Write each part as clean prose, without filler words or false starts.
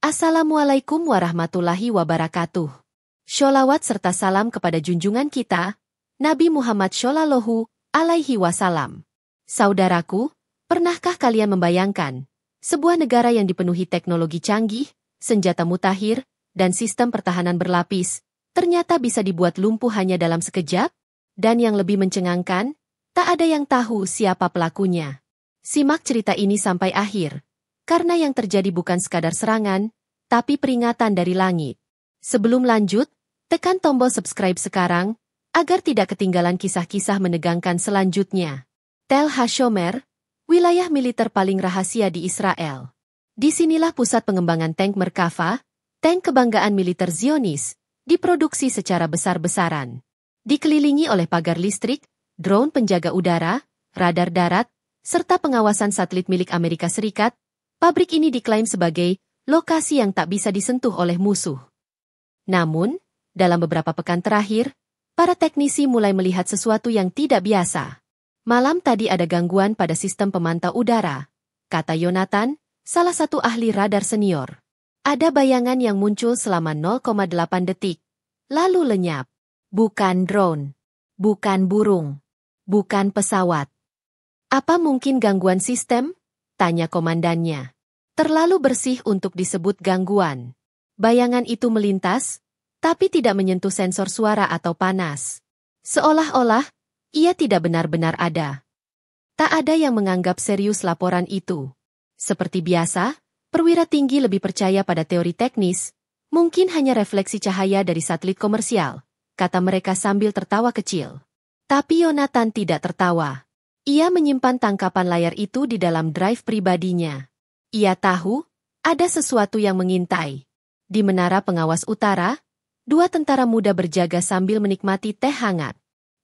Assalamualaikum warahmatullahi wabarakatuh. Sholawat serta salam kepada junjungan kita, Nabi Muhammad Shallallahu Alaihi Wasallam. Saudaraku, pernahkah kalian membayangkan sebuah negara yang dipenuhi teknologi canggih, senjata mutakhir, dan sistem pertahanan berlapis, ternyata bisa dibuat lumpuh hanya dalam sekejap? Dan yang lebih mencengangkan, tak ada yang tahu siapa pelakunya. Simak cerita ini sampai akhir. Karena yang terjadi bukan sekadar serangan, tapi peringatan dari langit. Sebelum lanjut, tekan tombol subscribe sekarang, agar tidak ketinggalan kisah-kisah menegangkan selanjutnya. Tel HaShomer, wilayah militer paling rahasia di Israel. Disinilah pusat pengembangan tank Merkava, tank kebanggaan militer Zionis, diproduksi secara besar-besaran. Dikelilingi oleh pagar listrik, drone penjaga udara, radar darat, serta pengawasan satelit milik Amerika Serikat, pabrik ini diklaim sebagai lokasi yang tak bisa disentuh oleh musuh. Namun, dalam beberapa pekan terakhir, para teknisi mulai melihat sesuatu yang tidak biasa. Malam tadi ada gangguan pada sistem pemantau udara, kata Yonatan, salah satu ahli radar senior. Ada bayangan yang muncul selama 0,8 detik, lalu lenyap. Bukan drone, bukan burung, bukan pesawat. Apa mungkin gangguan sistem? Tanya komandannya. Terlalu bersih untuk disebut gangguan. Bayangan itu melintas, tapi tidak menyentuh sensor suara atau panas. Seolah-olah, ia tidak benar-benar ada. Tak ada yang menganggap serius laporan itu. Seperti biasa, perwira tinggi lebih percaya pada teori teknis, mungkin hanya refleksi cahaya dari satelit komersial, kata mereka sambil tertawa kecil. Tapi Yonatan tidak tertawa. Ia menyimpan tangkapan layar itu di dalam drive pribadinya. Ia tahu, ada sesuatu yang mengintai. Di menara pengawas utara, dua tentara muda berjaga sambil menikmati teh hangat.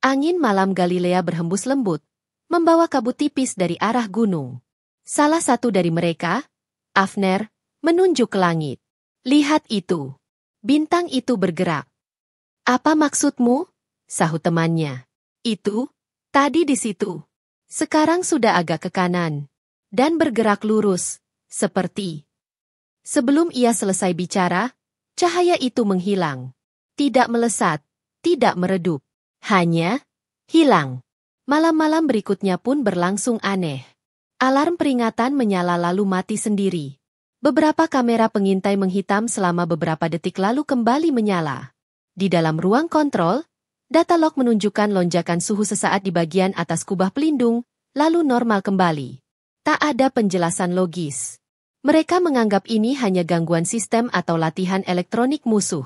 Angin malam Galilea berhembus lembut, membawa kabut tipis dari arah gunung. Salah satu dari mereka, Avner, menunjuk ke langit. Lihat itu. Bintang itu bergerak. Apa maksudmu? Sahut temannya. Itu, tadi di situ. Sekarang sudah agak ke kanan. Dan bergerak lurus. Seperti. Sebelum ia selesai bicara, cahaya itu menghilang. Tidak melesat, tidak meredup. Hanya hilang. Malam-malam berikutnya pun berlangsung aneh. Alarm peringatan menyala lalu mati sendiri. Beberapa kamera pengintai menghitam selama beberapa detik lalu kembali menyala. Di dalam ruang kontrol, data log menunjukkan lonjakan suhu sesaat di bagian atas kubah pelindung, lalu normal kembali. Tak ada penjelasan logis. Mereka menganggap ini hanya gangguan sistem atau latihan elektronik musuh.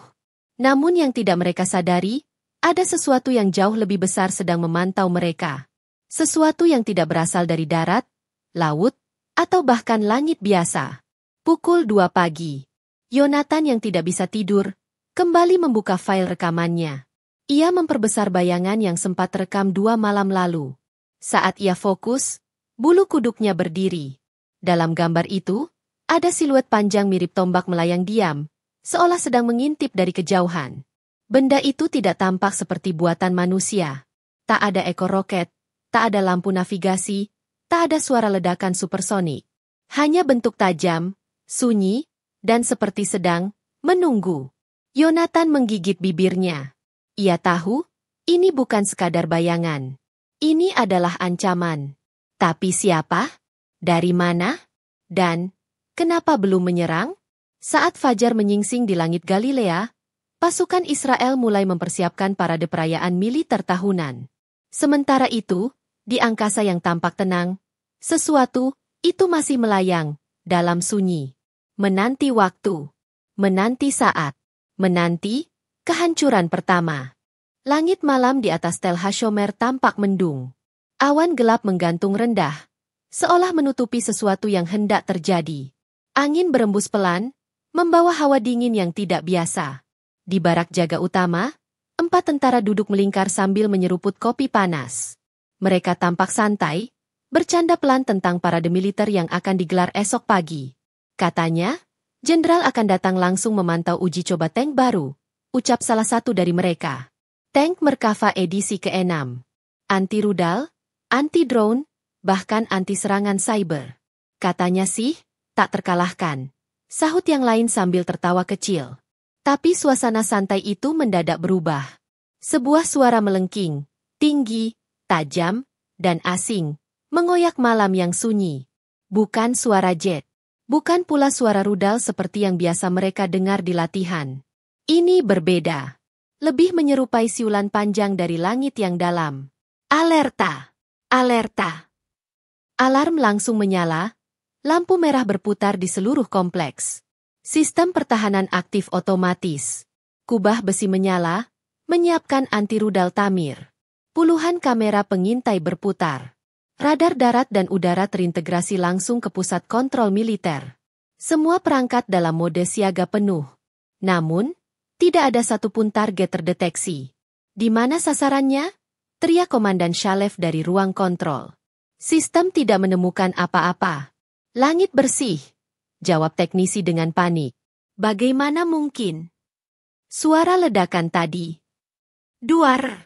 Namun yang tidak mereka sadari, ada sesuatu yang jauh lebih besar sedang memantau mereka. Sesuatu yang tidak berasal dari darat, laut, atau bahkan langit biasa. Pukul 2 pagi. Yonatan yang tidak bisa tidur, kembali membuka file rekamannya. Ia memperbesar bayangan yang sempat terekam 2 malam lalu. Saat ia fokus, bulu kuduknya berdiri. Dalam gambar itu, ada siluet panjang mirip tombak melayang diam, seolah sedang mengintip dari kejauhan. Benda itu tidak tampak seperti buatan manusia. Tak ada ekor roket, tak ada lampu navigasi, tak ada suara ledakan supersonik. Hanya bentuk tajam, sunyi, dan seperti sedang menunggu. Yonatan menggigit bibirnya. Ia tahu, ini bukan sekadar bayangan. Ini adalah ancaman. Tapi siapa? Dari mana? Dan kenapa belum menyerang? Saat fajar menyingsing di langit Galilea, pasukan Israel mulai mempersiapkan parade perayaan militer tahunan. Sementara itu, di angkasa yang tampak tenang, sesuatu itu masih melayang dalam sunyi. Menanti waktu, menanti saat, menanti kehancuran pertama. Langit malam di atas Tel HaShomer tampak mendung. Awan gelap menggantung rendah, seolah menutupi sesuatu yang hendak terjadi. Angin berembus pelan, membawa hawa dingin yang tidak biasa. Di barak jaga utama, 4 tentara duduk melingkar sambil menyeruput kopi panas. Mereka tampak santai, bercanda pelan tentang parade militer yang akan digelar esok pagi. Katanya, jenderal akan datang langsung memantau uji coba tank baru, ucap salah satu dari mereka. Tank Merkava edisi ke-6. Anti-rudal, anti-drone, bahkan anti-serangan cyber. Katanya sih, tak terkalahkan. Sahut yang lain sambil tertawa kecil. Tapi suasana santai itu mendadak berubah. Sebuah suara melengking, tinggi, tajam, dan asing, mengoyak malam yang sunyi. Bukan suara jet. Bukan pula suara rudal seperti yang biasa mereka dengar di latihan. Ini berbeda. Lebih menyerupai siulan panjang dari langit yang dalam. Alerta! Alerta! Alarm langsung menyala, lampu merah berputar di seluruh kompleks. Sistem pertahanan aktif otomatis. Kubah besi menyala, menyiapkan anti-rudal Tamir. Puluhan kamera pengintai berputar. Radar darat dan udara terintegrasi langsung ke pusat kontrol militer. Semua perangkat dalam mode siaga penuh. Namun, tidak ada satupun target terdeteksi. Di mana sasarannya? Teriak Komandan Shalev dari ruang kontrol. Sistem tidak menemukan apa-apa. Langit bersih, jawab teknisi dengan panik. Bagaimana mungkin? Suara ledakan tadi. Duar!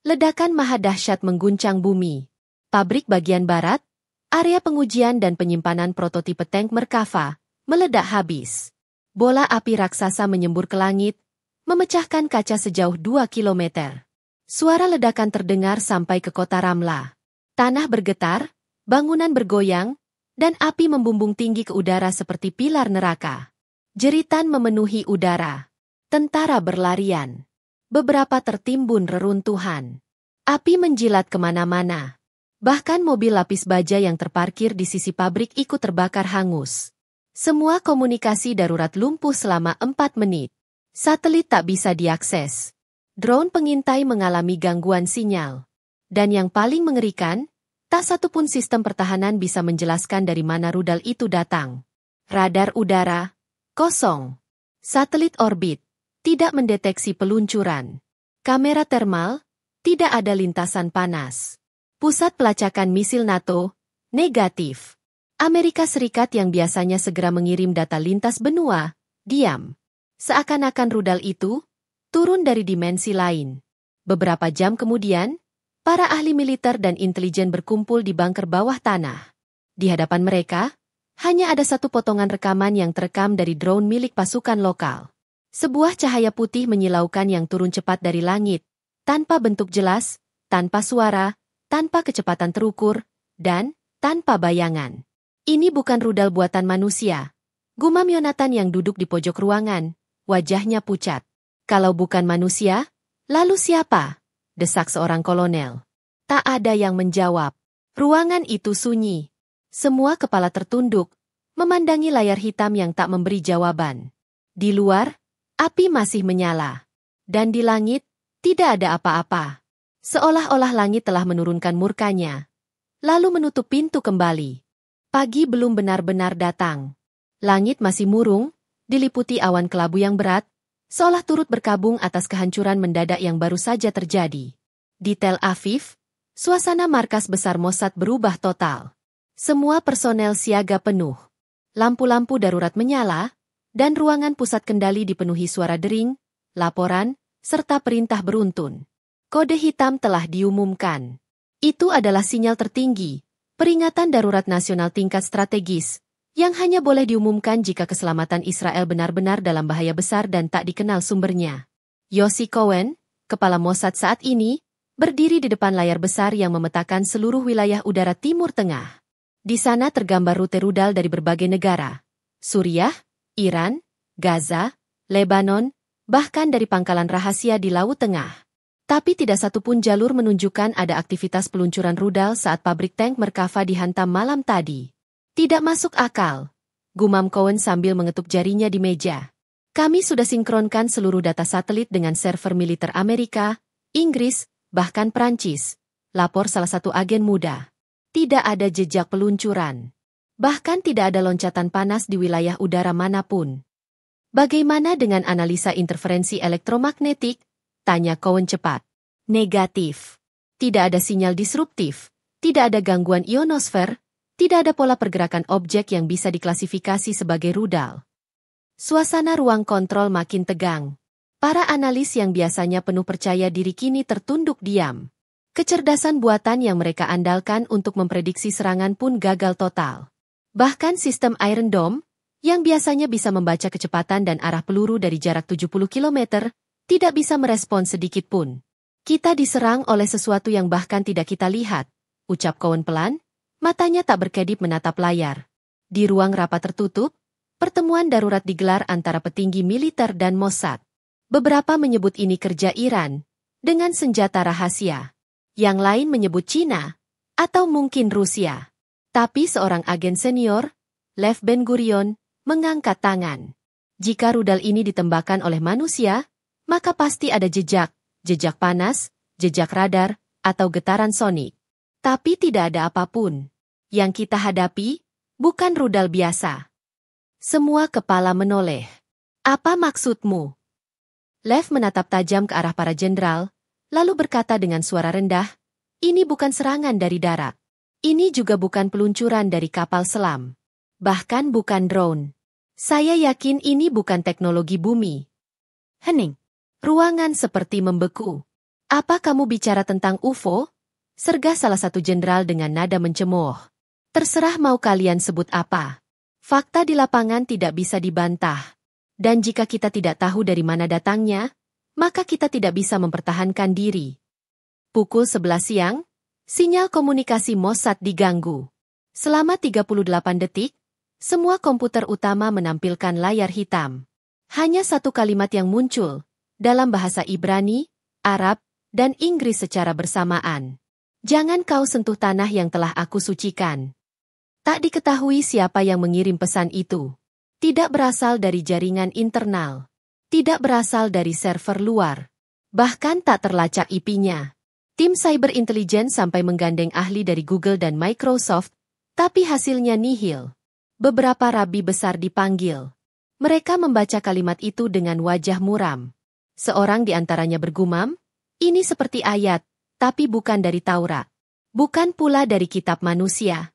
Ledakan maha dahsyat mengguncang bumi. Pabrik bagian barat, area pengujian dan penyimpanan prototipe tank Merkava, meledak habis. Bola api raksasa menyembur ke langit, memecahkan kaca sejauh 2 kilometer. Suara ledakan terdengar sampai ke kota Ramla. Tanah bergetar, bangunan bergoyang, dan api membumbung tinggi ke udara seperti pilar neraka. Jeritan memenuhi udara. Tentara berlarian. Beberapa tertimbun reruntuhan. Api menjilat kemana-mana. Bahkan mobil lapis baja yang terparkir di sisi pabrik ikut terbakar hangus. Semua komunikasi darurat lumpuh selama 4 menit. Satelit tak bisa diakses. Drone pengintai mengalami gangguan sinyal. Dan yang paling mengerikan, tak satupun sistem pertahanan bisa menjelaskan dari mana rudal itu datang. Radar udara, kosong. Satelit orbit, tidak mendeteksi peluncuran. Kamera termal, tidak ada lintasan panas. Pusat pelacakan misil NATO, negatif. Amerika Serikat yang biasanya segera mengirim data lintas benua, diam. Seakan-akan rudal itu turun dari dimensi lain. Beberapa jam kemudian, para ahli militer dan intelijen berkumpul di bunker bawah tanah. Di hadapan mereka, hanya ada satu potongan rekaman yang terekam dari drone milik pasukan lokal. Sebuah cahaya putih menyilaukan yang turun cepat dari langit, tanpa bentuk jelas, tanpa suara, tanpa kecepatan terukur, dan tanpa bayangan. Ini bukan rudal buatan manusia. Gumam Yonatan yang duduk di pojok ruangan, wajahnya pucat. Kalau bukan manusia, lalu siapa? Desak seorang kolonel. Tak ada yang menjawab. Ruangan itu sunyi. Semua kepala tertunduk, memandangi layar hitam yang tak memberi jawaban. Di luar, api masih menyala. Dan di langit, tidak ada apa-apa. Seolah-olah langit telah menurunkan murkanya. Lalu menutup pintu kembali. Pagi belum benar-benar datang. Langit masih murung, diliputi awan kelabu yang berat, seolah turut berkabung atas kehancuran mendadak yang baru saja terjadi. Di Tel Aviv, suasana markas besar Mossad berubah total. Semua personel siaga penuh. Lampu-lampu darurat menyala, dan ruangan pusat kendali dipenuhi suara dering, laporan, serta perintah beruntun. Kode hitam telah diumumkan. Itu adalah sinyal tertinggi, peringatan darurat nasional tingkat strategis, yang hanya boleh diumumkan jika keselamatan Israel benar-benar dalam bahaya besar dan tak dikenal sumbernya. Yossi Cohen, kepala Mossad saat ini, berdiri di depan layar besar yang memetakan seluruh wilayah udara Timur Tengah. Di sana tergambar rute rudal dari berbagai negara. Suriah, Iran, Gaza, Lebanon, bahkan dari pangkalan rahasia di Laut Tengah. Tapi tidak satupun jalur menunjukkan ada aktivitas peluncuran rudal saat pabrik tank Merkava dihantam malam tadi. Tidak masuk akal. Gumam Cohen sambil mengetuk jarinya di meja. Kami sudah sinkronkan seluruh data satelit dengan server militer Amerika, Inggris, bahkan Prancis. Lapor salah satu agen muda. Tidak ada jejak peluncuran. Bahkan tidak ada loncatan panas di wilayah udara manapun. Bagaimana dengan analisa interferensi elektromagnetik? Tanya Cohen cepat. Negatif. Tidak ada sinyal disruptif. Tidak ada gangguan ionosfer. Tidak ada pola pergerakan objek yang bisa diklasifikasi sebagai rudal. Suasana ruang kontrol makin tegang. Para analis yang biasanya penuh percaya diri kini tertunduk diam. Kecerdasan buatan yang mereka andalkan untuk memprediksi serangan pun gagal total. Bahkan sistem Iron Dome, yang biasanya bisa membaca kecepatan dan arah peluru dari jarak 70 km, tidak bisa merespon sedikit pun. Kita diserang oleh sesuatu yang bahkan tidak kita lihat, ucap Cohen pelan, matanya tak berkedip menatap layar. Di ruang rapat tertutup, pertemuan darurat digelar antara petinggi militer dan Mossad. Beberapa menyebut ini kerja Iran, dengan senjata rahasia. Yang lain menyebut Cina, atau mungkin Rusia. Tapi seorang agen senior, Lev Ben-Gurion, mengangkat tangan. Jika rudal ini ditembakkan oleh manusia, maka pasti ada jejak panas, jejak radar, atau getaran sonik. Tapi tidak ada apapun. Yang kita hadapi, bukan rudal biasa. Semua kepala menoleh. Apa maksudmu? Lev menatap tajam ke arah para jenderal, lalu berkata dengan suara rendah, ini bukan serangan dari darat. Ini juga bukan peluncuran dari kapal selam. Bahkan bukan drone. Saya yakin ini bukan teknologi bumi. Hening. Ruangan seperti membeku. Apa kamu bicara tentang UFO? Sergah salah satu jenderal dengan nada mencemooh. Terserah mau kalian sebut apa. Fakta di lapangan tidak bisa dibantah. Dan jika kita tidak tahu dari mana datangnya, maka kita tidak bisa mempertahankan diri. Pukul 11 siang, sinyal komunikasi Mossad diganggu. Selama 38 detik, semua komputer utama menampilkan layar hitam. Hanya satu kalimat yang muncul, dalam bahasa Ibrani, Arab, dan Inggris secara bersamaan. Jangan kau sentuh tanah yang telah aku sucikan. Tak diketahui siapa yang mengirim pesan itu. Tidak berasal dari jaringan internal. Tidak berasal dari server luar. Bahkan tak terlacak IP-nya. Tim cyber intelligence sampai menggandeng ahli dari Google dan Microsoft, tapi hasilnya nihil. Beberapa rabi besar dipanggil. Mereka membaca kalimat itu dengan wajah muram. Seorang di antaranya bergumam, ini seperti ayat, tapi bukan dari Taurat. Bukan pula dari kitab manusia.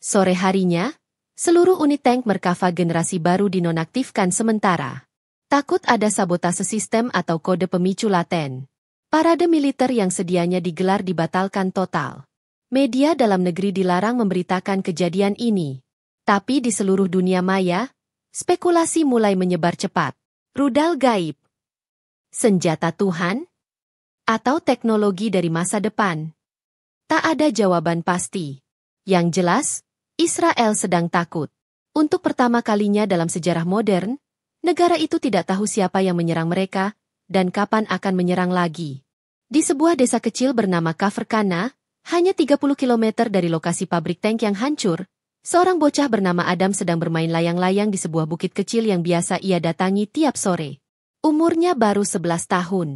Sore harinya, seluruh unit tank Merkava generasi baru dinonaktifkan sementara. Takut ada sabotase sistem atau kode pemicu laten. Parade militer yang sedianya digelar dibatalkan total. Media dalam negeri dilarang memberitakan kejadian ini. Tapi di seluruh dunia maya, spekulasi mulai menyebar cepat. Rudal gaib, senjata Tuhan, atau teknologi dari masa depan. Tak ada jawaban pasti. Yang jelas, Israel sedang takut. Untuk pertama kalinya dalam sejarah modern, negara itu tidak tahu siapa yang menyerang mereka, dan kapan akan menyerang lagi. Di sebuah desa kecil bernama Kafr Kana, hanya 30 km dari lokasi pabrik tank yang hancur, seorang bocah bernama Adam sedang bermain layang-layang di sebuah bukit kecil yang biasa ia datangi tiap sore. Umurnya baru 11 tahun.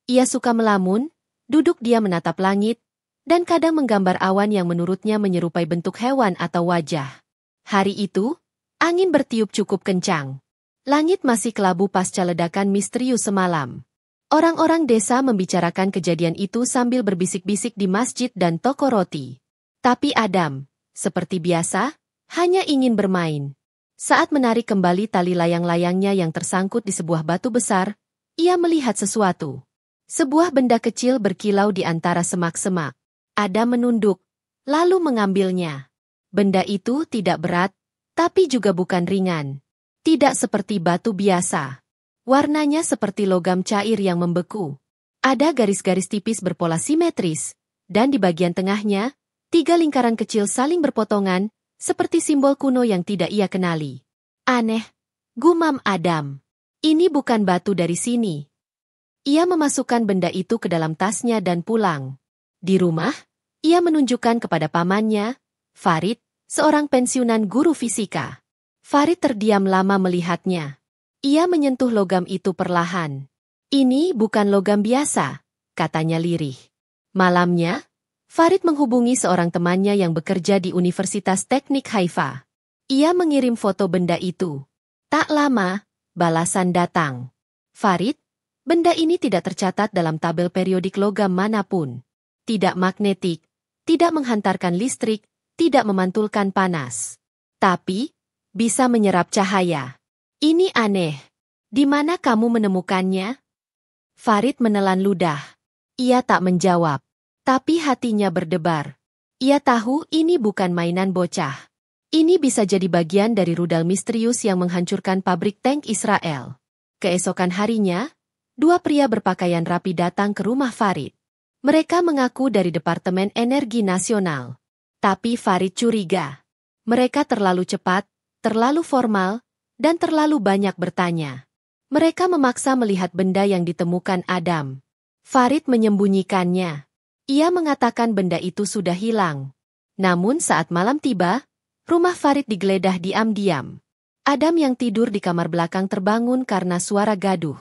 Ia suka melamun, duduk diam menatap langit, dan kadang menggambar awan yang menurutnya menyerupai bentuk hewan atau wajah. Hari itu, angin bertiup cukup kencang. Langit masih kelabu pasca ledakan misterius semalam. Orang-orang desa membicarakan kejadian itu sambil berbisik-bisik di masjid dan toko roti. Tapi Adam, seperti biasa, hanya ingin bermain. Saat menarik kembali tali layang-layangnya yang tersangkut di sebuah batu besar, ia melihat sesuatu. Sebuah benda kecil berkilau di antara semak-semak. Adam menunduk, lalu mengambilnya. Benda itu tidak berat, tapi juga bukan ringan. Tidak seperti batu biasa. Warnanya seperti logam cair yang membeku. Ada garis-garis tipis berpola simetris, dan di bagian tengahnya, 3 lingkaran kecil saling berpotongan, seperti simbol kuno yang tidak ia kenali. Aneh, gumam Adam. Ini bukan batu dari sini. Ia memasukkan benda itu ke dalam tasnya dan pulang. Di rumah, ia menunjukkan kepada pamannya, Farid, seorang pensiunan guru fisika. Farid terdiam lama melihatnya. Ia menyentuh logam itu perlahan. Ini bukan logam biasa, katanya lirih. Malamnya, Farid menghubungi seorang temannya yang bekerja di Universitas Teknik Haifa. Ia mengirim foto benda itu. Tak lama, balasan datang. Farid, benda ini tidak tercatat dalam tabel periodik logam manapun. Tidak magnetik, tidak menghantarkan listrik, tidak memantulkan panas. Tapi, bisa menyerap cahaya. Ini aneh. Di mana kamu menemukannya? Farid menelan ludah. Ia tak menjawab. Tapi hatinya berdebar. Ia tahu ini bukan mainan bocah. Ini bisa jadi bagian dari rudal misterius yang menghancurkan pabrik tank Israel. Keesokan harinya, dua pria berpakaian rapi datang ke rumah Farid. Mereka mengaku dari Departemen Energi Nasional. Tapi Farid curiga. Mereka terlalu cepat, terlalu formal, dan terlalu banyak bertanya. Mereka memaksa melihat benda yang ditemukan Adam. Farid menyembunyikannya. Ia mengatakan benda itu sudah hilang. Namun saat malam tiba, rumah Farid digeledah diam-diam. Adam yang tidur di kamar belakang terbangun karena suara gaduh.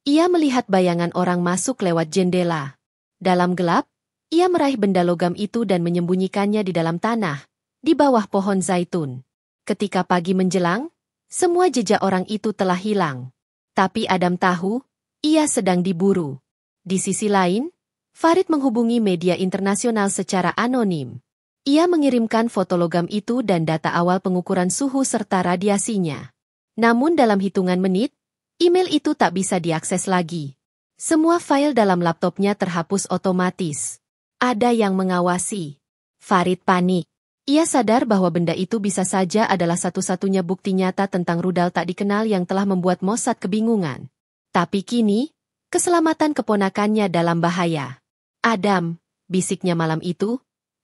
Ia melihat bayangan orang masuk lewat jendela. Dalam gelap, ia meraih benda logam itu dan menyembunyikannya di dalam tanah, di bawah pohon zaitun. Ketika pagi menjelang, semua jejak orang itu telah hilang. Tapi Adam tahu, ia sedang diburu. Di sisi lain, Farid menghubungi media internasional secara anonim. Ia mengirimkan foto logam itu dan data awal pengukuran suhu serta radiasinya. Namun dalam hitungan menit, email itu tak bisa diakses lagi. Semua file dalam laptopnya terhapus otomatis. Ada yang mengawasi. Farid panik. Ia sadar bahwa benda itu bisa saja adalah satu-satunya bukti nyata tentang rudal tak dikenal yang telah membuat Mossad kebingungan. Tapi kini, keselamatan keponakannya dalam bahaya. Adam, bisiknya malam itu,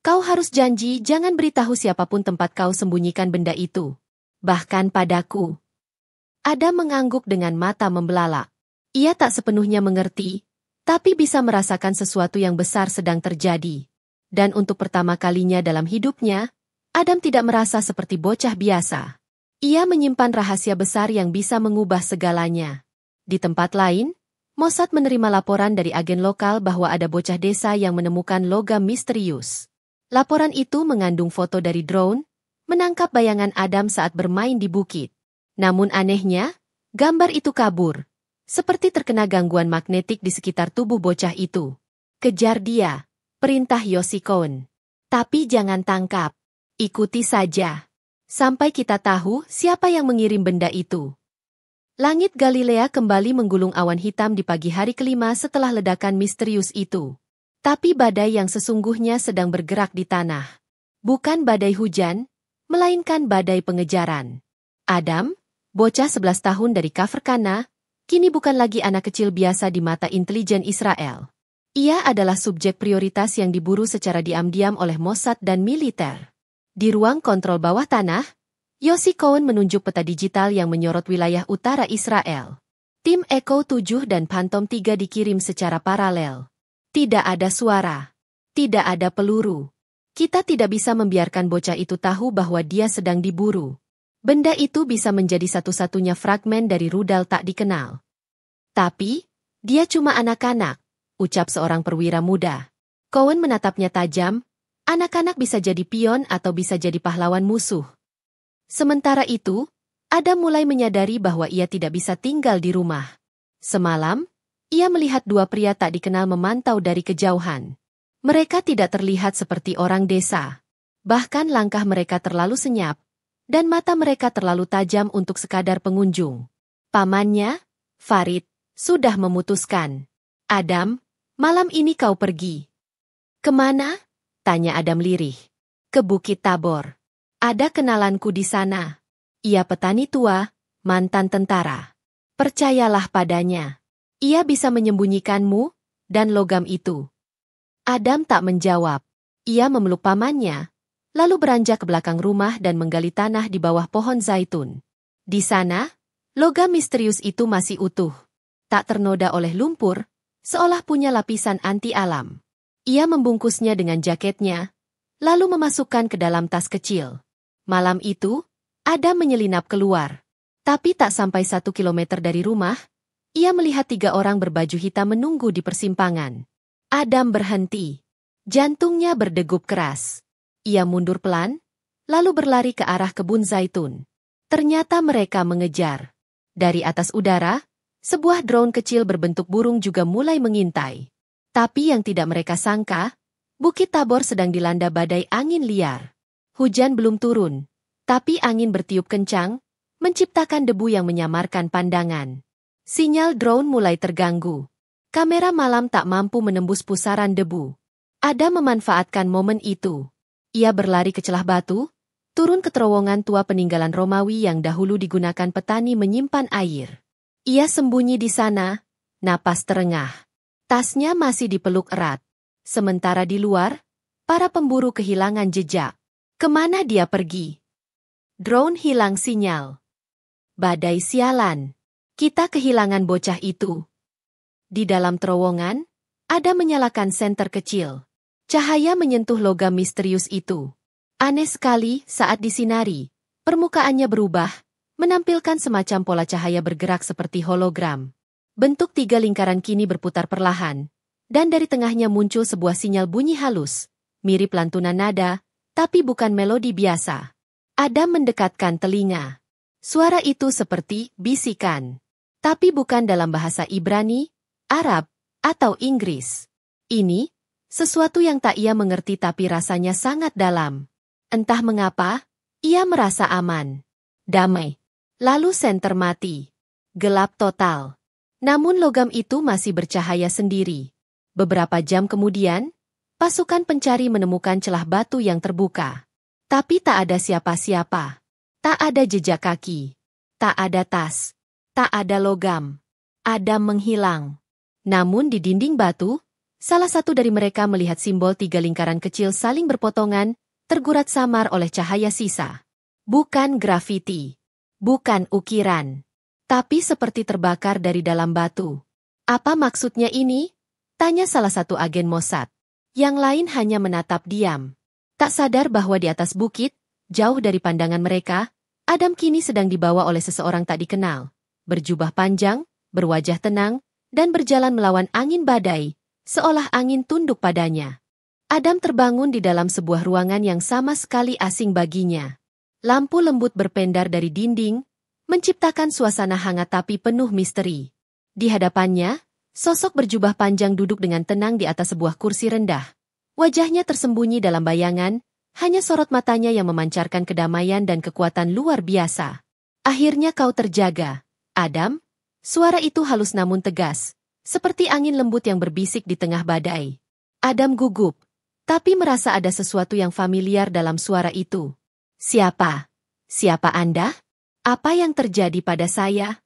kau harus janji jangan beritahu siapapun tempat kau sembunyikan benda itu. Bahkan padaku. Adam mengangguk dengan mata membelalak. Ia tak sepenuhnya mengerti, tapi bisa merasakan sesuatu yang besar sedang terjadi. Dan untuk pertama kalinya dalam hidupnya, Adam tidak merasa seperti bocah biasa. Ia menyimpan rahasia besar yang bisa mengubah segalanya. Di tempat lain, Mossad menerima laporan dari agen lokal bahwa ada bocah desa yang menemukan logam misterius. Laporan itu mengandung foto dari drone, menangkap bayangan Adam saat bermain di bukit. Namun anehnya, gambar itu kabur. Seperti terkena gangguan magnetik di sekitar tubuh bocah itu. Kejar dia, perintah Yossi Cohen. Tapi jangan tangkap. Ikuti saja. Sampai kita tahu siapa yang mengirim benda itu. Langit Galilea kembali menggulung awan hitam di pagi hari kelima setelah ledakan misterius itu. Tapi badai yang sesungguhnya sedang bergerak di tanah. Bukan badai hujan, melainkan badai pengejaran. Adam, bocah 11 tahun dari Kfar Kana, kini bukan lagi anak kecil biasa di mata intelijen Israel. Ia adalah subjek prioritas yang diburu secara diam-diam oleh Mossad dan militer. Di ruang kontrol bawah tanah, Yossi Cohen menunjuk peta digital yang menyorot wilayah utara Israel. Tim Echo 7 dan Phantom 3 dikirim secara paralel. Tidak ada suara. Tidak ada peluru. Kita tidak bisa membiarkan bocah itu tahu bahwa dia sedang diburu. Benda itu bisa menjadi satu-satunya fragmen dari rudal tak dikenal. Tapi, dia cuma anak-anak, ucap seorang perwira muda. Cohen menatapnya tajam, anak-anak bisa jadi pion atau bisa jadi pahlawan musuh. Sementara itu, Adam mulai menyadari bahwa ia tidak bisa tinggal di rumah. Semalam, ia melihat dua pria tak dikenal memantau dari kejauhan. Mereka tidak terlihat seperti orang desa. Bahkan langkah mereka terlalu senyap, dan mata mereka terlalu tajam untuk sekadar pengunjung. Pamannya, Farid, sudah memutuskan. Adam, malam ini kau pergi. Kemana? Tanya Adam lirih. Ke Bukit Tabor. Ada kenalanku di sana. Ia petani tua, mantan tentara. Percayalah padanya. Ia bisa menyembunyikanmu, dan logam itu. Adam tak menjawab. Ia memeluk pamannya, lalu beranjak ke belakang rumah dan menggali tanah di bawah pohon zaitun. Di sana, logam misterius itu masih utuh. Tak ternoda oleh lumpur, seolah punya lapisan anti-alam. Ia membungkusnya dengan jaketnya, lalu memasukkan ke dalam tas kecil. Malam itu, Adam menyelinap keluar. Tapi tak sampai 1 kilometer dari rumah, ia melihat 3 orang berbaju hitam menunggu di persimpangan. Adam berhenti. Jantungnya berdegup keras. Ia mundur pelan, lalu berlari ke arah kebun zaitun. Ternyata mereka mengejar. Dari atas udara, sebuah drone kecil berbentuk burung juga mulai mengintai. Tapi yang tidak mereka sangka, Bukit Tabor sedang dilanda badai angin liar. Hujan belum turun, tapi angin bertiup kencang, menciptakan debu yang menyamarkan pandangan. Sinyal drone mulai terganggu. Kamera malam tak mampu menembus pusaran debu. Adam memanfaatkan momen itu. Ia berlari ke celah batu, turun ke terowongan tua peninggalan Romawi yang dahulu digunakan petani menyimpan air. Ia sembunyi di sana, napas terengah. Tasnya masih dipeluk erat. Sementara di luar, para pemburu kehilangan jejak. Kemana dia pergi? Drone hilang sinyal. Badai sialan. Kita kehilangan bocah itu. Di dalam terowongan, Adam menyalakan senter kecil. Cahaya menyentuh logam misterius itu. Aneh sekali saat disinari, permukaannya berubah, menampilkan semacam pola cahaya bergerak seperti hologram. Bentuk 3 lingkaran kini berputar perlahan, dan dari tengahnya muncul sebuah sinyal bunyi halus, mirip lantunan nada, tapi bukan melodi biasa. Adam mendekatkan telinga. Suara itu seperti bisikan, tapi bukan dalam bahasa Ibrani, Arab, atau Inggris. Ini sesuatu yang tak ia mengerti tapi rasanya sangat dalam. Entah mengapa, ia merasa aman. Damai. Lalu senter mati. Gelap total. Namun logam itu masih bercahaya sendiri. Beberapa jam kemudian, pasukan pencari menemukan celah batu yang terbuka. Tapi tak ada siapa-siapa. Tak ada jejak kaki. Tak ada tas. Tak ada logam. Adam menghilang. Namun di dinding batu, salah satu dari mereka melihat simbol 3 lingkaran kecil saling berpotongan, tergurat samar oleh cahaya sisa. Bukan grafiti. Bukan ukiran. Tapi seperti terbakar dari dalam batu. Apa maksudnya ini? Tanya salah satu agen Mossad. Yang lain hanya menatap diam. Tak sadar bahwa di atas bukit, jauh dari pandangan mereka, Adam kini sedang dibawa oleh seseorang tak dikenal. Berjubah panjang, berwajah tenang, dan berjalan melawan angin badai, seolah angin tunduk padanya. Adam terbangun di dalam sebuah ruangan yang sama sekali asing baginya. Lampu lembut berpendar dari dinding, menciptakan suasana hangat tapi penuh misteri. Di hadapannya, sosok berjubah panjang duduk dengan tenang di atas sebuah kursi rendah. Wajahnya tersembunyi dalam bayangan, hanya sorot matanya yang memancarkan kedamaian dan kekuatan luar biasa. Akhirnya kau terjaga, Adam. Suara itu halus namun tegas, seperti angin lembut yang berbisik di tengah badai. Adam gugup. Tapi merasa ada sesuatu yang familiar dalam suara itu. Siapa? Siapa Anda? Apa yang terjadi pada saya?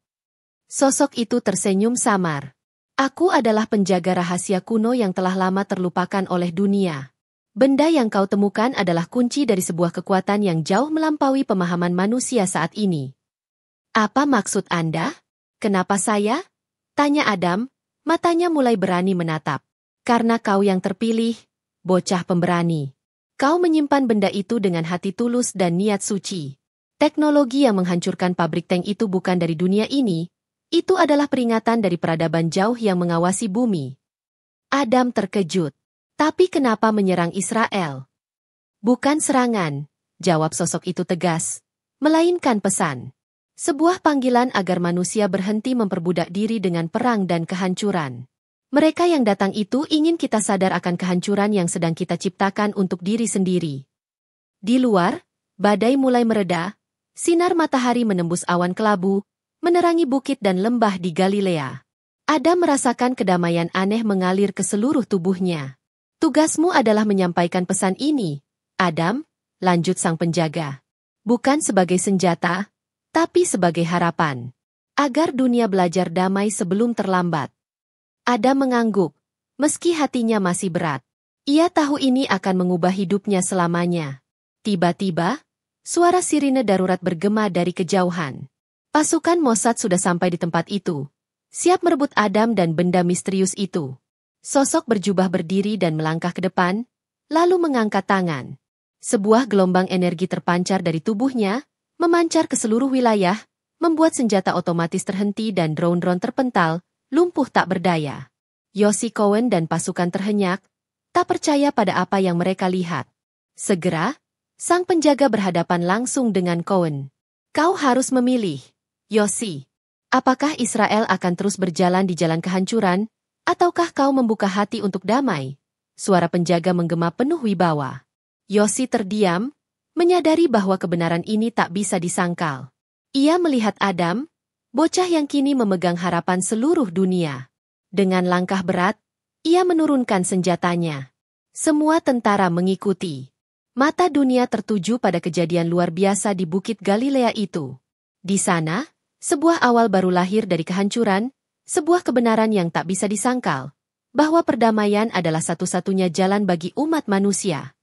Sosok itu tersenyum samar. Aku adalah penjaga rahasia kuno yang telah lama terlupakan oleh dunia. Benda yang kau temukan adalah kunci dari sebuah kekuatan yang jauh melampaui pemahaman manusia saat ini. Apa maksud Anda? Kenapa saya? Tanya Adam, matanya mulai berani menatap. Karena kau yang terpilih, bocah pemberani. Kau menyimpan benda itu dengan hati tulus dan niat suci. Teknologi yang menghancurkan pabrik tank itu bukan dari dunia ini, itu adalah peringatan dari peradaban jauh yang mengawasi bumi. Adam terkejut. Tapi kenapa menyerang Israel? Bukan serangan, jawab sosok itu tegas, melainkan pesan. Sebuah panggilan agar manusia berhenti memperbudak diri dengan perang dan kehancuran. Mereka yang datang itu ingin kita sadar akan kehancuran yang sedang kita ciptakan untuk diri sendiri. Di luar, badai mulai mereda, sinar matahari menembus awan kelabu, menerangi bukit dan lembah di Galilea. Adam merasakan kedamaian aneh mengalir ke seluruh tubuhnya. Tugasmu adalah menyampaikan pesan ini, Adam, lanjut sang penjaga. Bukan sebagai senjata, tapi sebagai harapan. Agar dunia belajar damai sebelum terlambat. Adam mengangguk, meski hatinya masih berat. Ia tahu ini akan mengubah hidupnya selamanya. Tiba-tiba, suara sirine darurat bergema dari kejauhan. Pasukan Mossad sudah sampai di tempat itu, siap merebut Adam dan benda misterius itu. Sosok berjubah berdiri dan melangkah ke depan, lalu mengangkat tangan. Sebuah gelombang energi terpancar dari tubuhnya, memancar ke seluruh wilayah, membuat senjata otomatis terhenti dan drone-drone terpental, lumpuh tak berdaya. Yossi Cohen dan pasukan terhenyak, tak percaya pada apa yang mereka lihat. Segera, sang penjaga berhadapan langsung dengan Cohen. Kau harus memilih, Yossi. Apakah Israel akan terus berjalan di jalan kehancuran, ataukah kau membuka hati untuk damai? Suara penjaga menggema penuh wibawa. Yossi terdiam, menyadari bahwa kebenaran ini tak bisa disangkal. Ia melihat Adam, bocah yang kini memegang harapan seluruh dunia. Dengan langkah berat, ia menurunkan senjatanya. Semua tentara mengikuti. Mata dunia tertuju pada kejadian luar biasa di Bukit Galilea itu. Di sana, sebuah awal baru lahir dari kehancuran, sebuah kebenaran yang tak bisa disangkal, bahwa perdamaian adalah satu-satunya jalan bagi umat manusia.